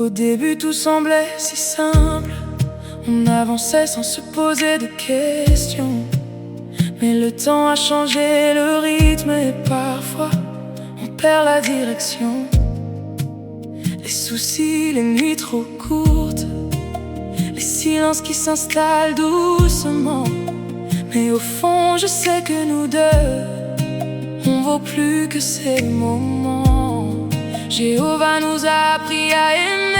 Au début tout semblait si simple, on avançait sans se poser de questions. Mais le temps a changé le rythme et parfois on perd la direction. Les soucis, les nuits trop courtes, les silences qui s'installent doucement. Mais au fond je sais que nous deux, on vaut plus que ces moments. Jéhovah nous a appris à aimer,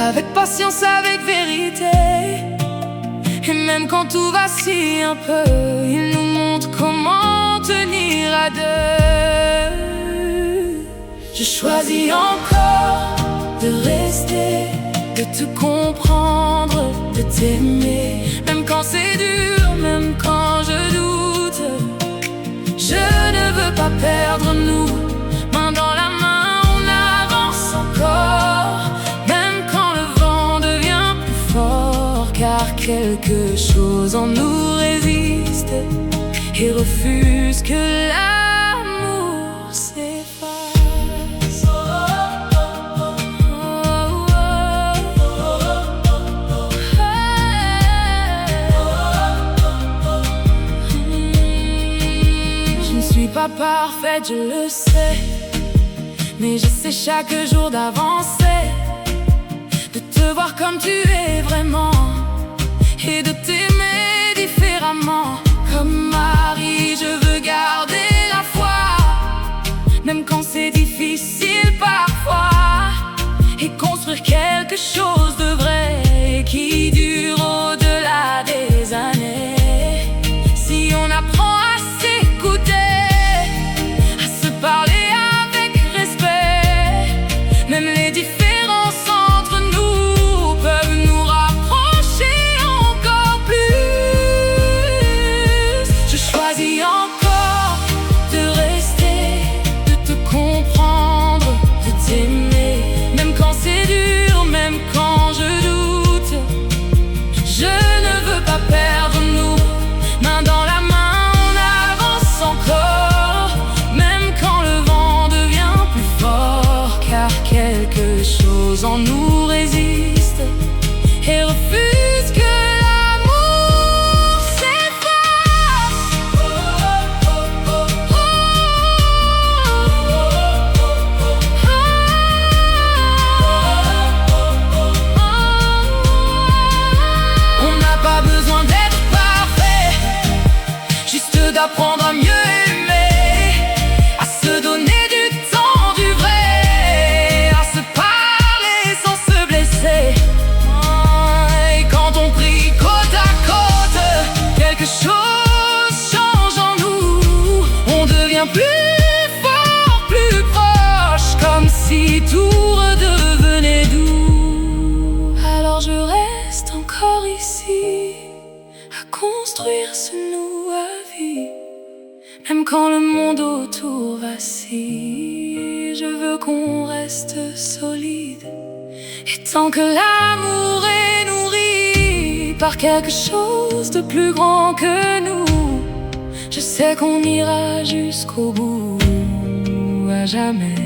avec patience, avec vérité. Et même quand tout vacille un peu, il nous montre comment tenir à deux. Je choisis encore de rester, de te comprendre, de t'aimer. Même quand c'est dur, même quand je doute, je ne veux pas perdre nous. Main dans la main, on avance encore, même quand le vent devient plus fort. Car quelque chose en nous résiste et refuse que l'amour s'efface. Je ne suis pas parfaite, je le sais, mais j'essaie chaque jour d'avancer, de te voir comme tu es vraiment et de t'aimer différemment. Comme Marie, je veux garder la foi, même quand c'est difficile parfois, et construire quelque chose de vrai et qui dure au-delà des années. Si on apprend à s'écouter, à se parler avec respect, même les différences entre nous peuvent nous rapprocher encore plus. Je choisis encore de rester, de te comprendre, de t'aimer. Même quand c'est dur, même quand je doute, je ne veux pas perdre nous. Main dans la main, on avance encore, même quand le vent devient plus fort. Car quelque chose en nous résiste et refuse que l'amour s'efface. On n'a pas besoin d'être parfait, juste d'apprendre à mieux aimer, à se donner du temps, du vrai, à se parler sans se blesser. Et quand on prie côte à côte, quelque chose change en nous. On devient plus fort, plus proche, comme si tout redevenait doux. Alors je reste encore ici, à construire ce nous à vie. Même quand le monde autour vacille, je veux qu'on reste solide. Et tant que l'amour est nourri par quelque chose de plus grand que nous, je sais qu'on ira jusqu'au bout, à jamais.